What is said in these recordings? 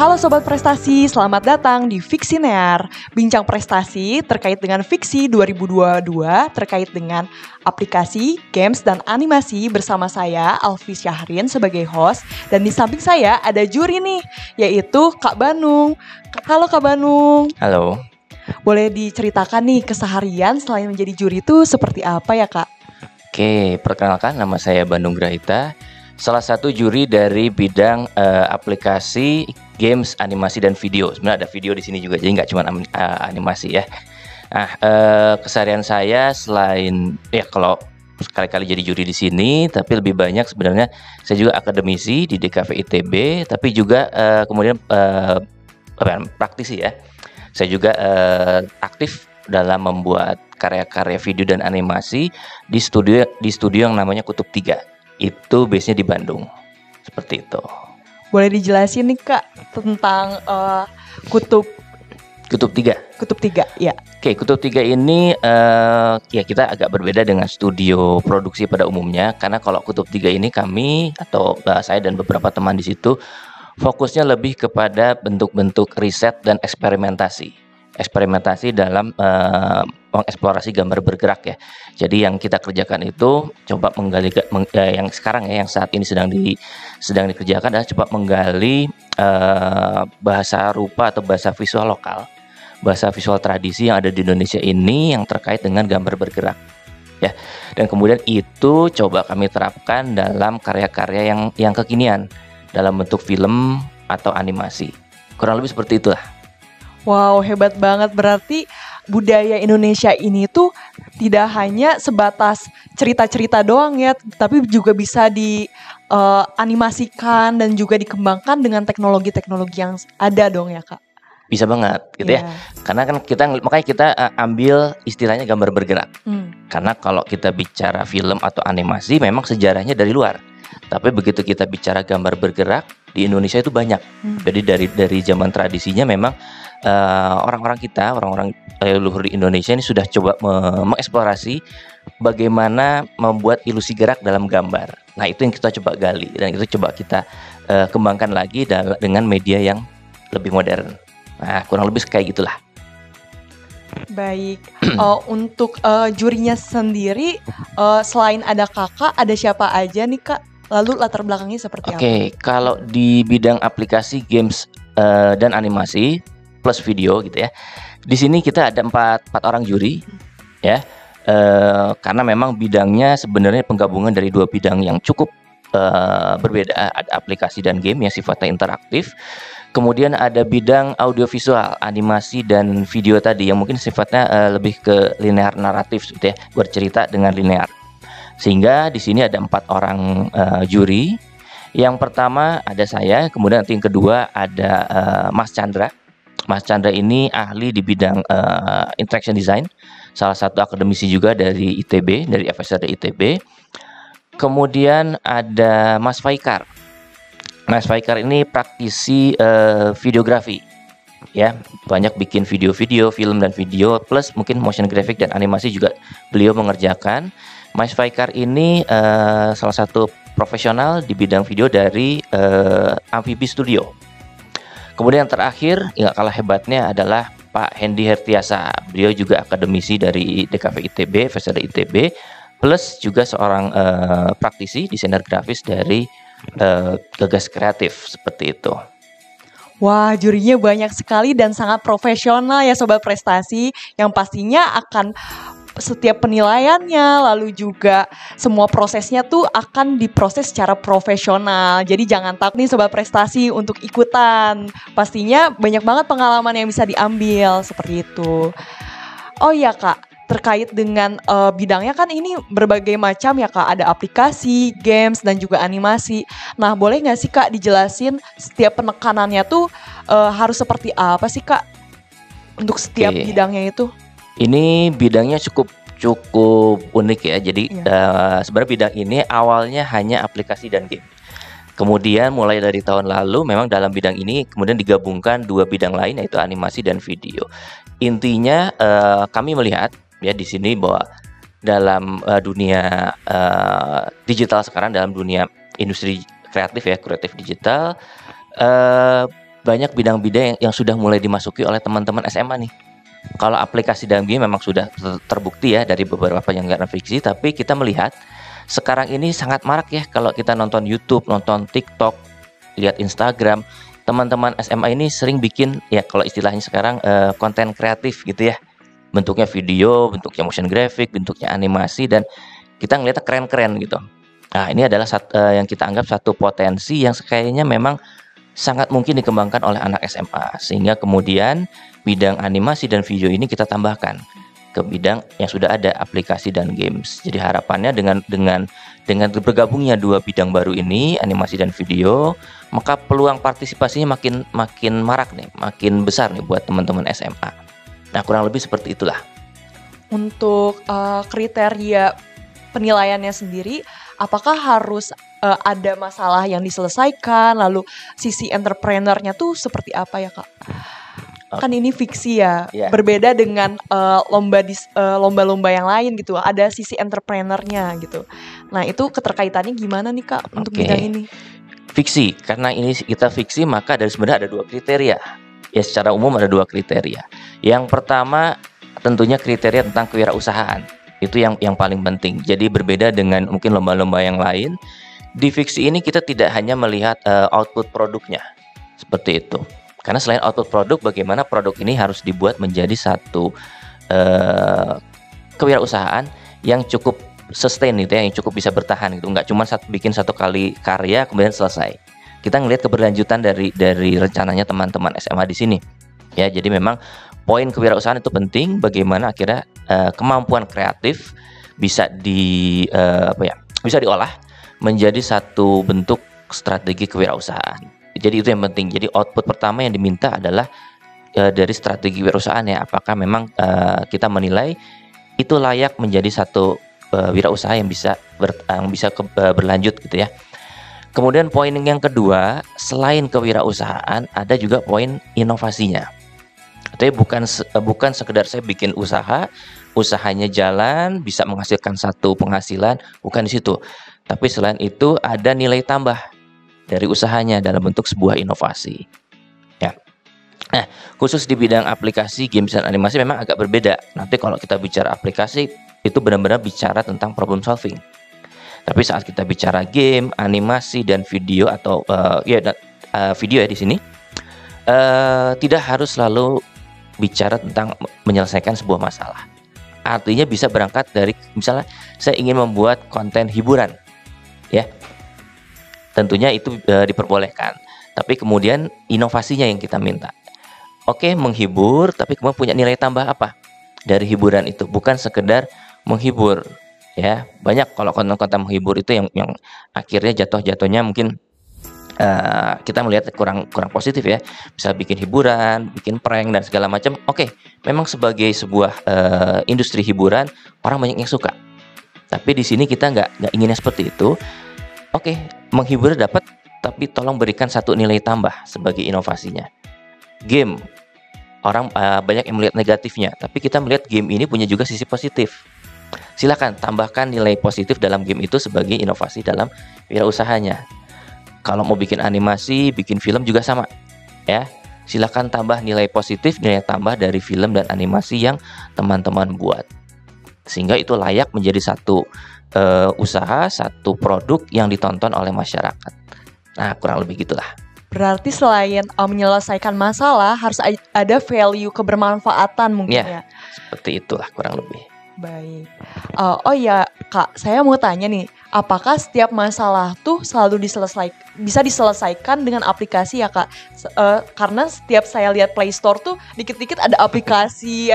Halo Sobat Prestasi, selamat datang di Fiksinear. Bincang prestasi terkait dengan fiksi 2022 terkait dengan aplikasi, games, dan animasi bersama saya, Alfi Syahrin sebagai host. Dan di samping saya ada juri nih, yaitu Kak Banung. Halo Kak Banung. Halo. Boleh diceritakan nih keseharian selain menjadi juri itu seperti apa ya Kak? Oke, perkenalkan nama saya Bandung Grahita. Salah satu juri dari bidang aplikasi, games, animasi dan video. Sebenarnya ada video di sini juga, jadi nggak cuma animasi ya. Nah, keseharian saya selain ya kalau sekali-kali jadi juri di sini, tapi lebih banyak sebenarnya saya juga akademisi di DKV ITB, tapi juga kemudian praktisi ya. Saya juga aktif dalam membuat karya-karya video dan animasi di studio yang namanya Kutub 3. Itu base-nya di Bandung. Seperti itu. Boleh dijelasin nih Kak tentang Kutub 3. Kutub 3, ya. Oke, Kutub 3 ini ya kita agak berbeda dengan studio produksi pada umumnya, karena kalau Kutub 3 ini kami atau saya dan beberapa teman di situ fokusnya lebih kepada bentuk-bentuk riset dan eksperimentasi dalam mengeksplorasi gambar bergerak ya. Jadi yang kita kerjakan itu coba menggali yang sekarang ya, yang saat ini sedang dikerjakan adalah coba menggali bahasa rupa atau bahasa visual lokal, bahasa visual tradisi yang ada di Indonesia ini yang terkait dengan gambar bergerak ya. Dan kemudian itu coba kami terapkan dalam karya-karya yang kekinian dalam bentuk film atau animasi. Kurang lebih seperti itulah. Wow, hebat banget. Berarti budaya Indonesia ini tuh tidak hanya sebatas cerita-cerita doang ya, tapi juga bisa dianimasikan dan juga dikembangkan dengan teknologi-teknologi yang ada dong ya Kak. Bisa banget gitu ya. Karena kan makanya kita ambil istilahnya gambar bergerak. Karena kalau kita bicara film atau animasi memang sejarahnya dari luar. Tapi begitu kita bicara gambar bergerak di Indonesia itu banyak. Jadi dari zaman tradisinya memang orang-orang leluhur di Indonesia ini sudah coba mengeksplorasi bagaimana membuat ilusi gerak dalam gambar. Nah, itu yang kita coba gali dan itu coba kita kembangkan lagi dengan media yang lebih modern. Nah, kurang lebih kayak gitulah. Baik, untuk jurinya sendiri selain ada kakak, ada siapa aja nih Kak? Lalu latar belakangnya seperti apa? Oke, kalau di bidang aplikasi, games dan animasi plus video gitu ya. Di sini kita ada 4 orang juri ya. Karena memang bidangnya sebenarnya penggabungan dari 2 bidang yang cukup berbeda. Ada aplikasi dan game yang sifatnya interaktif. Kemudian ada bidang audiovisual, animasi dan video tadi yang mungkin sifatnya lebih ke linear naratif gitu ya, bercerita dengan linear. Sehingga di sini ada 4 orang juri. Yang pertama ada saya, kemudian nanti yang kedua ada Mas Chandra. Mas Chandra ini ahli di bidang interaction design, salah satu akademisi juga dari ITB, dari FSR ITB. Kemudian ada Mas Faikar. Mas Faikar ini praktisi videografi, ya, banyak bikin video-video, film dan video, plus mungkin motion graphic dan animasi juga beliau mengerjakan. Mas Faikar ini salah satu profesional di bidang video dari Amfibi Studio. Kemudian yang terakhir, yang kalah hebatnya adalah Pak Hendy Hertiasa. Beliau juga akademisi dari DKV ITB, FSR ITB, plus juga seorang praktisi desainer grafis dari Gagas Kreatif, seperti itu. Wah, jurinya banyak sekali dan sangat profesional ya Sobat Prestasi, yang pastinya akan setiap penilaiannya, lalu juga semua prosesnya tuh akan diproses secara profesional. Jadi jangan takut nih Sobat Prestasi untuk ikutan. Pastinya banyak banget pengalaman yang bisa diambil seperti itu. Oh iya Kak, terkait dengan bidangnya kan ini berbagai macam ya Kak. Ada aplikasi, games, dan juga animasi. Nah, boleh nggak sih Kak dijelasin setiap penekanannya tuh harus seperti apa sih Kak untuk setiap bidangnya itu? Ini bidangnya cukup unik ya. Jadi sebenarnya bidang ini awalnya hanya aplikasi dan game. Kemudian mulai dari tahun lalu memang dalam bidang ini kemudian digabungkan 2 bidang lain, yaitu animasi dan video. Intinya kami melihat ya di sini bahwa dalam dunia digital sekarang, dalam dunia industri kreatif ya, kreatif digital, banyak bidang-bidang yang sudah mulai dimasuki oleh teman-teman SMA nih. Kalau aplikasi dalam game memang sudah terbukti ya dari beberapa penyelenggaraan fiksi, tapi kita melihat sekarang ini sangat marak ya kalau kita nonton YouTube, nonton TikTok, lihat Instagram, teman-teman SMA ini sering bikin ya kalau istilahnya sekarang konten kreatif gitu ya. Bentuknya video, bentuknya motion graphic, bentuknya animasi, dan kita ngeliatnya keren-keren gitu. Nah, ini adalah yang kita anggap satu potensi yang kayaknya memang sangat mungkin dikembangkan oleh anak SMA, sehingga kemudian bidang animasi dan video ini kita tambahkan ke bidang yang sudah ada, aplikasi dan games. Jadi harapannya dengan bergabungnya dua bidang baru ini, animasi dan video, maka peluang partisipasinya makin marak nih, makin besar nih buat teman-teman SMA. Nah, kurang lebih seperti itulah. Untuk kriteria penilaiannya sendiri, apakah harus ada masalah yang diselesaikan, lalu sisi entrepreneurnya tuh seperti apa ya Kak? Kan ini fiksi ya, berbeda dengan lomba-lomba yang lain gitu, ada sisi entrepreneurnya gitu. Nah, itu keterkaitannya gimana nih Kak untuk bidang ini? Fiksi, karena ini kita fiksi maka sebenarnya ada dua kriteria. Ya, secara umum ada dua kriteria. Yang pertama tentunya kriteria tentang kewirausahaan. Itu yang paling penting. Jadi berbeda dengan mungkin lomba-lomba yang lain. Di fiksi ini kita tidak hanya melihat output produknya. Seperti itu. Karena selain output produk, bagaimana produk ini harus dibuat menjadi satu kewirausahaan yang cukup sustain gitu ya, yang cukup bisa bertahan gitu. Nggak cuma bikin satu kali karya kemudian selesai. Kita ngelihat keberlanjutan dari rencananya teman-teman SMA di sini. Ya, jadi memang poin kewirausahaan itu penting. Bagaimana akhirnya kemampuan kreatif bisa bisa diolah menjadi satu bentuk strategi kewirausahaan. Jadi itu yang penting. Jadi output pertama yang diminta adalah dari strategi kewirausahaan ya. Apakah memang kita menilai itu layak menjadi satu wirausaha yang bisa berlanjut gitu ya. Kemudian poin yang kedua, selain kewirausahaan ada juga poin inovasinya. Tapi bukan sekedar saya bikin usahanya jalan, bisa menghasilkan satu penghasilan, bukan di situ. Tapi selain itu ada nilai tambah dari usahanya dalam bentuk sebuah inovasi. Ya. Nah, khusus di bidang aplikasi, games dan animasi memang agak berbeda. Nanti kalau kita bicara aplikasi itu benar-benar bicara tentang problem solving. Tapi saat kita bicara game, animasi dan video atau video ya di sini tidak harus selalu bicara tentang menyelesaikan sebuah masalah. Artinya bisa berangkat dari misalnya saya ingin membuat konten hiburan, ya. Tentunya itu diperbolehkan. Tapi kemudian inovasinya yang kita minta. Oke, menghibur, tapi kemudian punya nilai tambah apa dari hiburan itu? Bukan sekedar menghibur. Ya, banyak kalau konten-konten menghibur itu yang akhirnya jatuhnya mungkin kita melihat kurang positif ya. Bisa bikin hiburan, bikin prank dan segala macam. Oke, memang sebagai sebuah industri hiburan orang banyak yang suka. Tapi di sini kita nggak inginnya seperti itu. Oke, menghibur dapat, tapi tolong berikan satu nilai tambah sebagai inovasinya. Game, orang banyak yang melihat negatifnya, tapi kita melihat game ini punya juga sisi positif. Silakan tambahkan nilai positif dalam game itu sebagai inovasi dalam wirausahanya. Kalau mau bikin animasi, bikin film juga sama, ya. Silakan tambah nilai positif, nilai tambah dari film dan animasi yang teman-teman buat, sehingga itu layak menjadi satu usaha, satu produk yang ditonton oleh masyarakat. Nah, kurang lebih gitulah. Berarti selain menyelesaikan masalah, harus ada value kebermanfaatan mungkin ya. Seperti itulah kurang lebih. Baik. Oh ya Kak, saya mau tanya nih, apakah setiap masalah tuh selalu bisa diselesaikan dengan aplikasi ya Kak? Karena setiap saya lihat Play Store tuh dikit-dikit ada aplikasi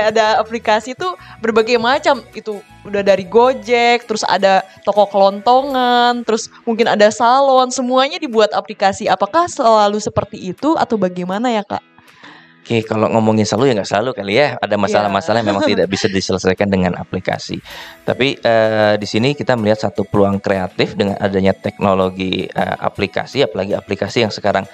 tuh berbagai macam. Itu udah dari Gojek, terus ada toko kelontongan, terus mungkin ada salon, semuanya dibuat aplikasi. Apakah selalu seperti itu atau bagaimana ya Kak? Oke, kalau ngomongin selalu ya nggak selalu kali ya. Ada masalah-masalah yang memang tidak bisa diselesaikan dengan aplikasi. Tapi di sini kita melihat satu peluang kreatif dengan adanya teknologi aplikasi, apalagi aplikasi yang sekarang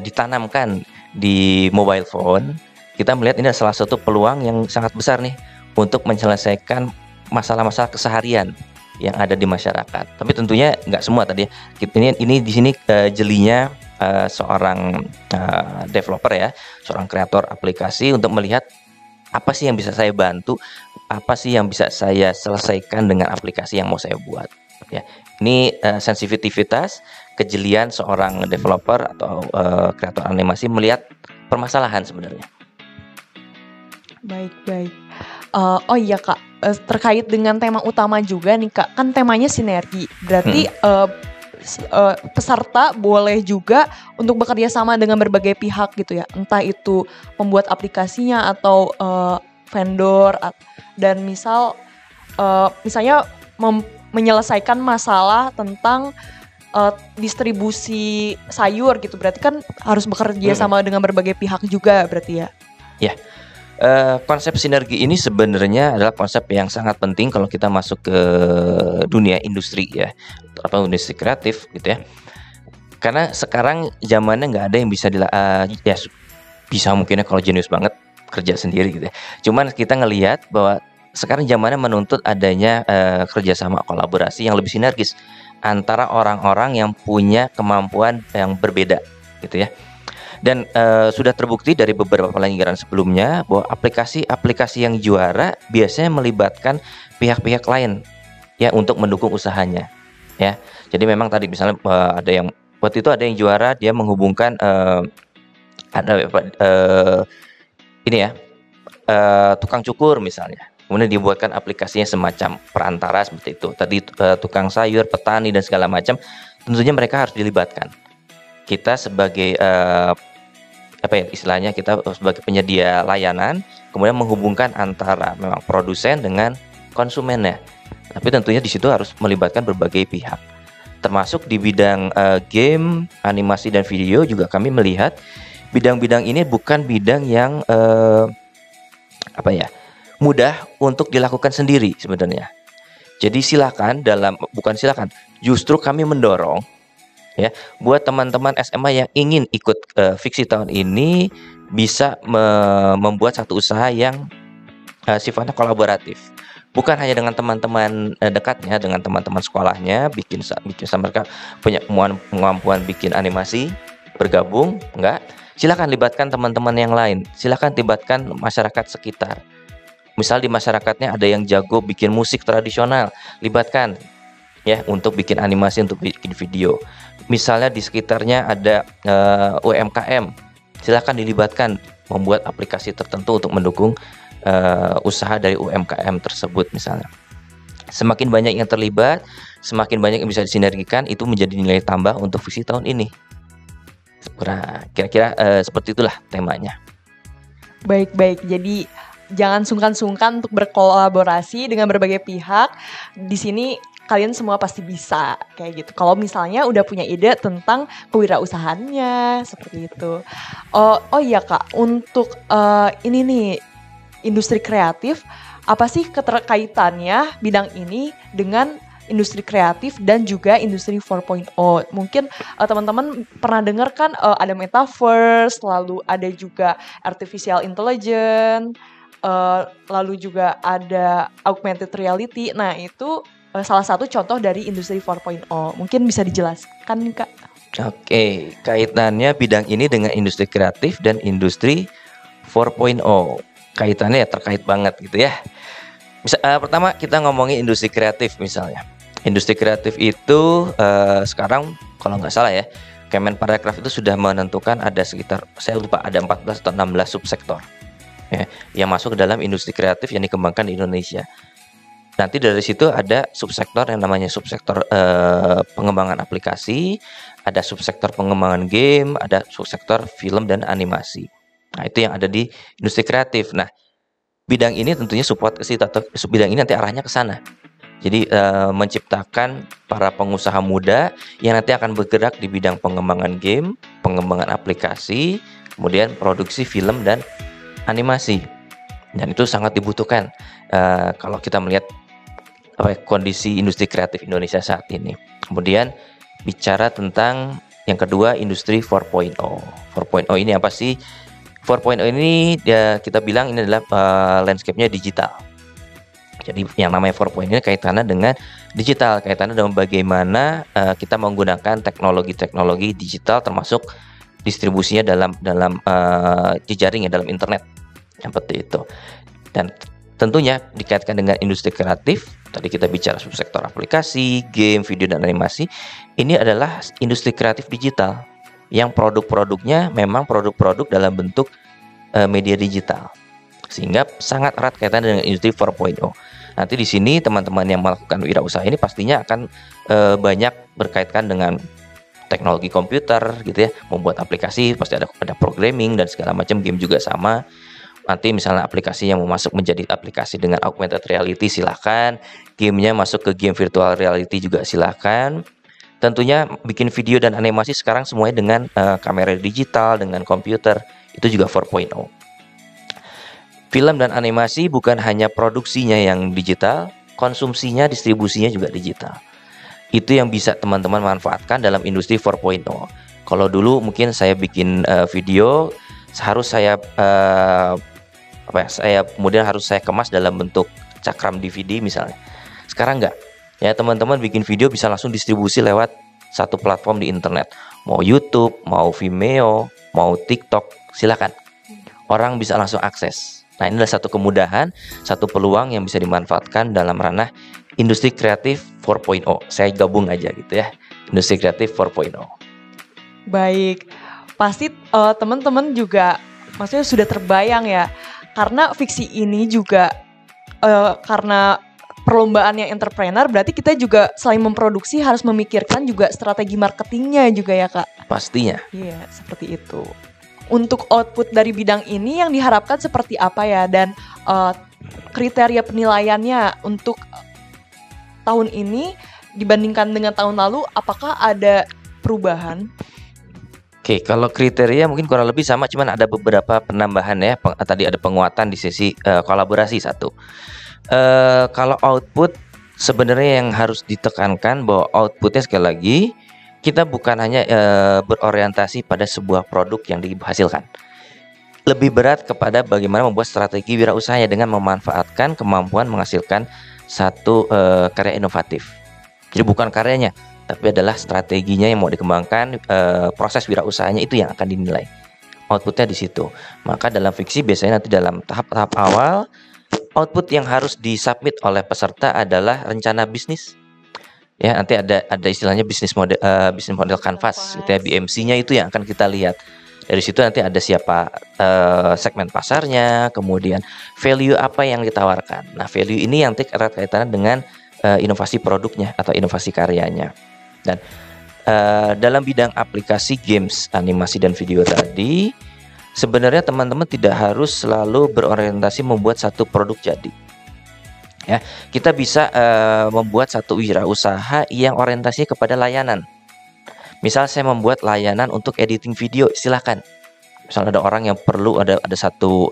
ditanamkan di mobile phone. Kita melihat ini adalah salah satu peluang yang sangat besar nih untuk menyelesaikan masalah-masalah keseharian yang ada di masyarakat. Tapi tentunya nggak semua tadi ya. Ini di sini jelinya seorang developer ya, seorang kreator aplikasi untuk melihat apa sih yang bisa saya bantu, apa sih yang bisa saya selesaikan dengan aplikasi yang mau saya buat. Ya, ini sensitivitas, kejelian seorang developer atau kreator animasi melihat permasalahan sebenarnya. Baik. Oh iya Kak, terkait dengan tema utama juga nih Kak, kan temanya sinergi. Berarti peserta boleh juga untuk bekerja sama dengan berbagai pihak gitu ya, entah itu pembuat aplikasinya atau vendor dan misalnya menyelesaikan masalah tentang distribusi sayur gitu. Berarti kan harus bekerja sama dengan berbagai pihak juga berarti ya. Ya. Konsep sinergi ini sebenarnya adalah konsep yang sangat penting kalau kita masuk ke dunia industri ya, atau industri kreatif gitu ya. Karena sekarang zamannya nggak ada yang bisa ya bisa mungkinnya kalau jenius banget kerja sendiri gitu ya. Cuman kita ngelihat bahwa sekarang zamannya menuntut adanya kerjasama kolaborasi yang lebih sinergis antara orang-orang yang punya kemampuan yang berbeda gitu ya. Dan sudah terbukti dari beberapa pelanggaran sebelumnya bahwa aplikasi-aplikasi yang juara biasanya melibatkan pihak-pihak lain ya untuk mendukung usahanya ya. Jadi memang tadi misalnya ada yang waktu itu ada yang juara, dia menghubungkan tukang cukur misalnya. Kemudian dibuatkan aplikasinya semacam perantara seperti itu. Tadi tukang sayur, petani dan segala macam, tentunya mereka harus dilibatkan. Kita sebagai istilahnya kita sebagai penyedia layanan, kemudian menghubungkan antara memang produsen dengan konsumennya. Tapi tentunya di situ harus melibatkan berbagai pihak. Termasuk di bidang game, animasi dan video juga kami melihat bidang-bidang ini bukan bidang yang mudah untuk dilakukan sendiri sebenarnya. Jadi justru kami mendorong ya, buat teman-teman SMA yang ingin ikut Fiksi tahun ini bisa membuat satu usaha yang sifatnya kolaboratif. Bukan hanya dengan teman-teman dekatnya, dengan teman-teman sekolahnya, bikin sama mereka punya kemampuan bikin animasi, bergabung, enggak. Silakan libatkan teman-teman yang lain. Silakan libatkan masyarakat sekitar. Misal di masyarakatnya ada yang jago bikin musik tradisional, libatkan ya untuk bikin animasi, untuk bikin video. Misalnya di sekitarnya ada UMKM, silakan dilibatkan membuat aplikasi tertentu untuk mendukung usaha dari UMKM tersebut misalnya. Semakin banyak yang terlibat, semakin banyak yang bisa disinergikan, itu menjadi nilai tambah untuk Fiksi tahun ini. Kira-kira seperti itulah temanya. Baik. Jadi jangan sungkan-sungkan untuk berkolaborasi dengan berbagai pihak. Di sini kalian semua pasti bisa kayak gitu. Kalau misalnya udah punya ide tentang kewirausahaannya seperti itu. Oh iya Kak, untuk ini nih industri kreatif, apa sih keterkaitannya bidang ini dengan industri kreatif dan juga industri 4.0? Mungkin teman-teman pernah dengar kan ada metaverse, lalu ada juga artificial intelligence, lalu juga ada augmented reality. Nah, itu salah satu contoh dari industri 4.0. Mungkin bisa dijelaskan Kak? Oke, kaitannya bidang ini dengan industri kreatif dan industri 4.0. Kaitannya ya terkait banget gitu ya. Pertama kita ngomongin industri kreatif misalnya. Industri kreatif itu sekarang kalau nggak salah ya, Kemenparekraf itu sudah menentukan ada sekitar, saya lupa, ada 14 atau 16 subsektor ya, yang masuk ke dalam industri kreatif yang dikembangkan di Indonesia. Nanti dari situ ada subsektor yang namanya subsektor pengembangan aplikasi, ada subsektor pengembangan game, ada subsektor film dan animasi. Nah, itu yang ada di industri kreatif. Nah, bidang ini tentunya support ke situ, atau bidang ini nanti arahnya ke sana. Jadi menciptakan para pengusaha muda yang nanti akan bergerak di bidang pengembangan game, pengembangan aplikasi, kemudian produksi film dan animasi. Dan itu sangat dibutuhkan kalau kita melihat kondisi industri kreatif Indonesia saat ini. Kemudian bicara tentang yang kedua, industri 4.0. 4.0 ini apa sih? 4.0 ini ya kita bilang ini adalah landscape-nya digital. Jadi yang namanya 4.0 ini kaitannya dengan digital, kaitannya dengan bagaimana kita menggunakan teknologi-teknologi digital termasuk distribusinya dalam jejaring ya, dalam internet seperti itu. Dan tentunya dikaitkan dengan industri kreatif. Tadi kita bicara subsektor aplikasi, game, video dan animasi. Ini adalah industri kreatif digital yang produk-produknya memang produk-produk dalam bentuk media digital. Sehingga sangat erat kaitannya dengan industri 4.0. Nanti di sini teman-teman yang melakukan wirausaha ini pastinya akan banyak berkaitan dengan teknologi komputer gitu ya, membuat aplikasi pasti ada programming dan segala macam, game juga sama. Nanti misalnya aplikasi yang mau masuk menjadi aplikasi dengan augmented reality silahkan, gamenya masuk ke game virtual reality juga silahkan. Tentunya bikin video dan animasi sekarang semuanya dengan kamera digital, dengan komputer, itu juga 4.0. Film dan animasi bukan hanya produksinya yang digital, konsumsinya, distribusinya juga digital. Itu yang bisa teman-teman manfaatkan dalam industri 4.0. Kalau dulu mungkin saya bikin video, harus saya kemudian harus saya kemas dalam bentuk cakram DVD misalnya. Sekarang enggak. Ya, teman-teman bikin video bisa langsung distribusi lewat satu platform di internet. Mau YouTube, mau Vimeo, mau TikTok, silakan. Orang bisa langsung akses. Nah, ini adalah satu kemudahan, satu peluang yang bisa dimanfaatkan dalam ranah industri kreatif 4.0. Saya gabung aja gitu ya, industri kreatif 4.0. Baik, pasti teman-teman juga maksudnya sudah terbayang ya, karena fiksi ini juga karena perlombaan yang entrepreneur, berarti kita juga selain memproduksi harus memikirkan juga strategi marketingnya juga ya Kak? Pastinya. Iya, seperti itu. Untuk output dari bidang ini yang diharapkan seperti apa ya, dan kriteria penilaiannya untuk tahun ini dibandingkan dengan tahun lalu, apakah ada perubahan? Oke, kalau kriteria mungkin kurang lebih sama, cuman ada beberapa penambahan ya. Tadi ada penguatan di sisi kolaborasi satu. Kalau output sebenarnya yang harus ditekankan bahwa outputnya sekali lagi kita bukan hanya berorientasi pada sebuah produk yang dihasilkan. Lebih berat kepada bagaimana membuat strategi wirausahanya dengan memanfaatkan kemampuan menghasilkan satu karya inovatif. Jadi bukan karyanya, tapi adalah strateginya yang mau dikembangkan, proses wirausahanya itu yang akan dinilai. Outputnya di situ. Maka dalam fiksi biasanya nanti dalam tahap-tahap awal, output yang harus disubmit oleh peserta adalah rencana bisnis. Ya, nanti ada istilahnya bisnis model canvas gitu ya, BMC-nya itu yang akan kita lihat. Dari situ nanti ada siapa segmen pasarnya, kemudian value apa yang ditawarkan. Nah, value ini yang erat kaitannya dengan inovasi produknya atau inovasi karyanya. Dan dalam bidang aplikasi games, animasi dan video tadi, sebenarnya teman-teman tidak harus selalu berorientasi membuat satu produk jadi. Ya, kita bisa membuat satu wirausaha yang orientasinya kepada layanan. Misal saya membuat layanan untuk editing video, silakan. Misalnya ada orang yang perlu ada satu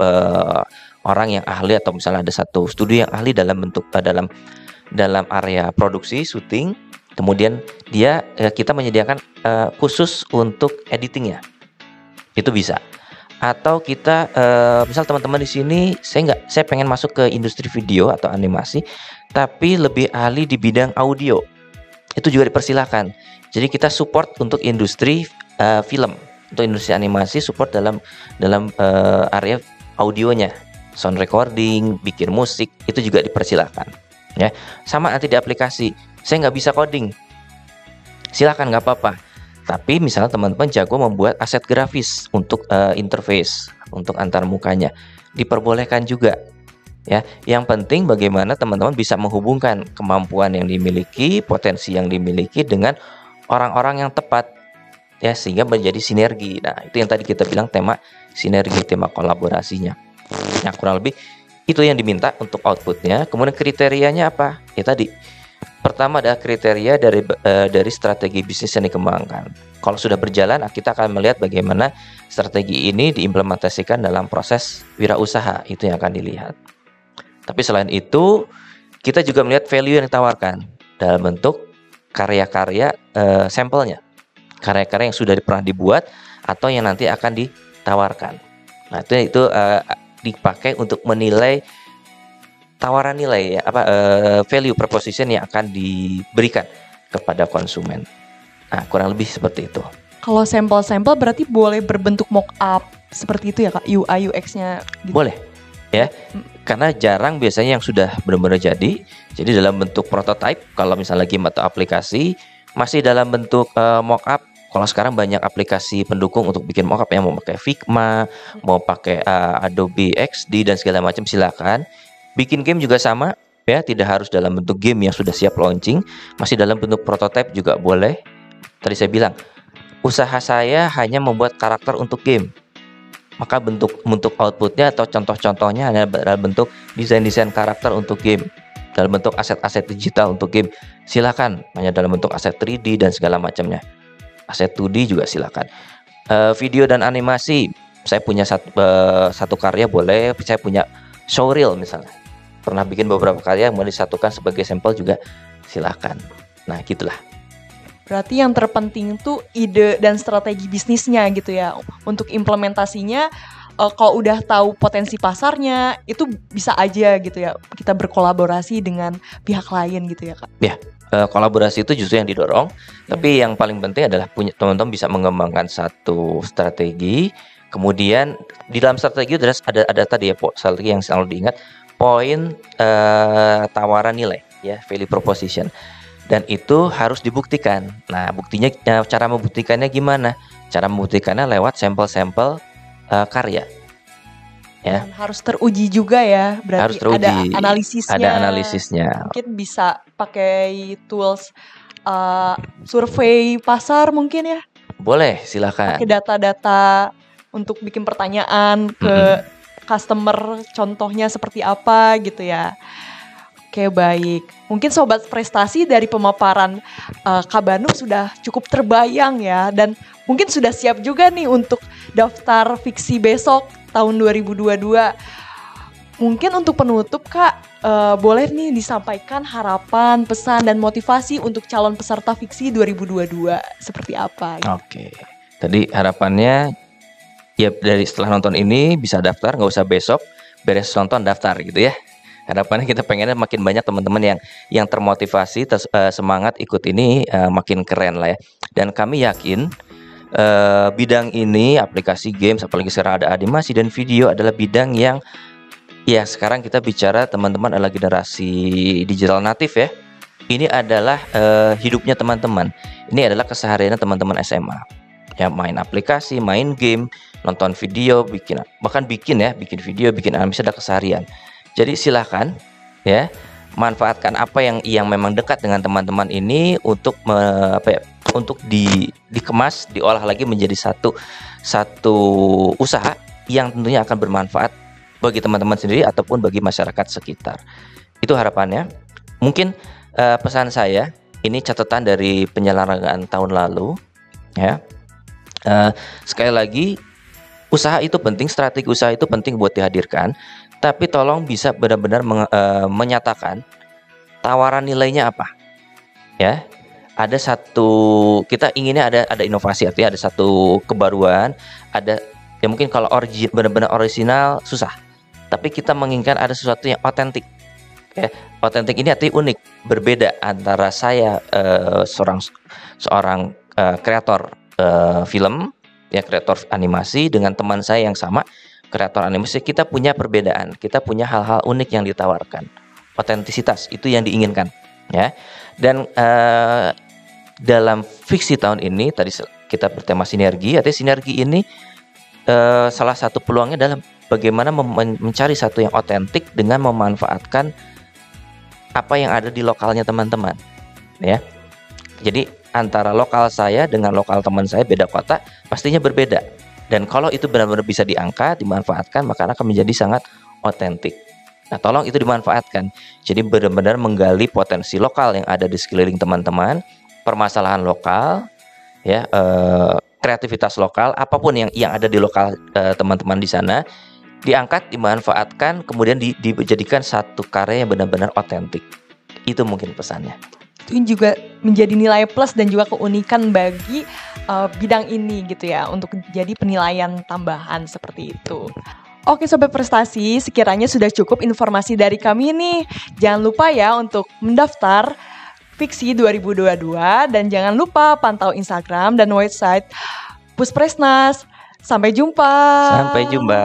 orang yang ahli, atau misalnya ada satu studio yang ahli dalam bentuk dalam area produksi, syuting. Kemudian kita menyediakan khusus untuk editingnya. Itu bisa. Atau kita misal teman-teman di sini saya pengen masuk ke industri video atau animasi tapi lebih ahli di bidang audio, itu juga dipersilakan. Jadi kita support untuk industri film, untuk industri animasi support dalam area audionya, sound recording, bikin musik, itu juga dipersilakan ya. Sama nanti di aplikasi, saya nggak bisa coding, silakan, nggak apa-apa. Tapi misalnya teman-teman jago membuat aset grafis untuk interface, untuk antar mukanya, diperbolehkan juga. Ya, yang penting bagaimana teman-teman bisa menghubungkan kemampuan yang dimiliki, potensi yang dimiliki dengan orang-orang yang tepat, ya, sehingga menjadi sinergi. Nah, itu yang tadi kita bilang tema sinergi, tema kolaborasinya. Nah, kurang lebih itu yang diminta untuk outputnya. Kemudian kriterianya apa? Ya tadi. Pertama adalah kriteria dari strategi bisnis yang dikembangkan. Kalau sudah berjalan, kita akan melihat bagaimana strategi ini diimplementasikan dalam proses wirausaha. Itu yang akan dilihat. Tapi selain itu, kita juga melihat value yang ditawarkan dalam bentuk karya-karya sampelnya. Karya-karya yang sudah pernah dibuat atau yang nanti akan ditawarkan. Nah, itu dipakai untuk menilai tawaran nilai ya, value proposition yang akan diberikan kepada konsumen. Nah, kurang lebih seperti itu. Kalau sampel-sampel berarti boleh berbentuk mock-up seperti itu ya Kak, UI UX-nya gitu. Boleh ya, karena jarang biasanya yang sudah benar-benar jadi dalam bentuk prototype. Kalau misalnya game atau aplikasi masih dalam bentuk mock-up. Kalau sekarang banyak aplikasi pendukung untuk bikin mockup yang mau pakai Figma, mau pakai Adobe XD dan segala macam, silakan. Bikin game juga sama ya, tidak harus dalam bentuk game yang sudah siap launching, masih dalam bentuk prototype juga boleh. Tadi saya bilang, usaha saya hanya membuat karakter untuk game. Maka bentuk outputnya atau contoh-contohnya hanya dalam bentuk desain-desain karakter untuk game, dalam bentuk aset-aset digital untuk game. Silakan, hanya dalam bentuk aset 3D dan segala macamnya. Aset 2D juga silakan. Video dan animasi, saya punya satu karya boleh, saya punya showreel misalnya. Pernah bikin beberapa karya yang mau disatukan sebagai sampel juga silakan. Nah, gitulah. Berarti yang terpenting tuh ide dan strategi bisnisnya gitu ya. Untuk implementasinya kalau udah tahu potensi pasarnya, itu bisa aja gitu ya kita berkolaborasi dengan pihak lain gitu ya Kak. Ya. Kolaborasi itu justru yang didorong, tapi yang paling penting adalah teman-teman bisa mengembangkan satu strategi. Kemudian di dalam strategi itu ada tadi ya, strategi yang selalu diingat, poin tawaran nilai ya, value proposition, dan itu harus dibuktikan. Nah, buktinya, cara membuktikannya gimana? Cara membuktikannya lewat sampel-sampel karya. Ya. Dan harus teruji juga ya, berarti harus teruji, ada analisisnya. Mungkin bisa pakai tools survei pasar mungkin ya. Boleh, silakan. Pakai data-data untuk bikin pertanyaan ke customer, contohnya seperti apa gitu ya. Oke, baik. Mungkin Sobat Prestasi dari pemaparan Kak Banu sudah cukup terbayang ya, dan mungkin sudah siap juga nih untuk daftar fiksi besok tahun 2022. Mungkin untuk penutup Kak, boleh nih disampaikan harapan, pesan, dan motivasi untuk calon peserta fiksi 2022 seperti apa? Oke, tadi harapannya ya dari setelah nonton ini bisa daftar, nggak usah besok, beres nonton daftar gitu ya. Harapannya kita pengennya makin banyak teman-teman yang termotivasi, semangat ikut ini, makin keren lah ya. Dan kami yakin bidang ini, aplikasi games, apalagi sekarang ada animasi dan video, adalah bidang yang ya sekarang kita bicara teman-teman adalah generasi digital natif ya. Ini adalah hidupnya teman-teman. Ini adalah kesehariannya teman-teman SMA. Ya, main aplikasi, main game, nonton video, bikin video, bikin animasi, ada keseharian. Jadi silakan ya, manfaatkan apa yang memang dekat dengan teman-teman ini untuk untuk dikemas, diolah lagi menjadi satu usaha yang tentunya akan bermanfaat bagi teman-teman sendiri ataupun bagi masyarakat sekitar. Itu harapannya. Mungkin pesan saya, ini catatan dari penyelenggaraan tahun lalu ya. Sekali lagi, usaha itu penting, strategi usaha itu penting buat dihadirkan, tapi tolong bisa benar-benar menyatakan tawaran nilainya apa ya. Ada kita inginnya ada inovasi, artinya ada satu kebaruan, ada ya, mungkin kalau benar-benar original susah, tapi kita menginginkan ada sesuatu yang otentik ya. Otentik ini artinya unik, berbeda antara saya seorang kreator film ya, kreator animasi, dengan teman saya yang sama kreator animasi. Kita punya perbedaan, kita punya hal-hal unik yang ditawarkan. Otentisitas itu yang diinginkan ya. Dan dalam fiksi tahun ini tadi kita bertema sinergi. Artinya sinergi ini salah satu peluangnya adalah bagaimana mencari satu yang otentik dengan memanfaatkan apa yang ada di lokalnya teman-teman ya. Jadi antara lokal saya dengan lokal teman saya beda kota, pastinya berbeda. Dan kalau itu benar-benar bisa diangkat, dimanfaatkan, maka akan menjadi sangat otentik. Nah, tolong itu dimanfaatkan. Jadi benar-benar menggali potensi lokal yang ada di sekeliling teman-teman, permasalahan lokal, ya, kreativitas lokal, apapun yang ada di lokal teman-teman di sana, diangkat, dimanfaatkan, kemudian dijadikan satu karya yang benar-benar otentik. Itu mungkin pesannya. Itu juga menjadi nilai plus dan juga keunikan bagi bidang ini gitu ya, untuk jadi penilaian tambahan seperti itu. Oke Sobat Prestasi, sekiranya sudah cukup informasi dari kami nih. Jangan lupa ya untuk mendaftar Fiksi 2022 dan jangan lupa pantau Instagram dan website Puspresnas. Sampai jumpa. Sampai jumpa.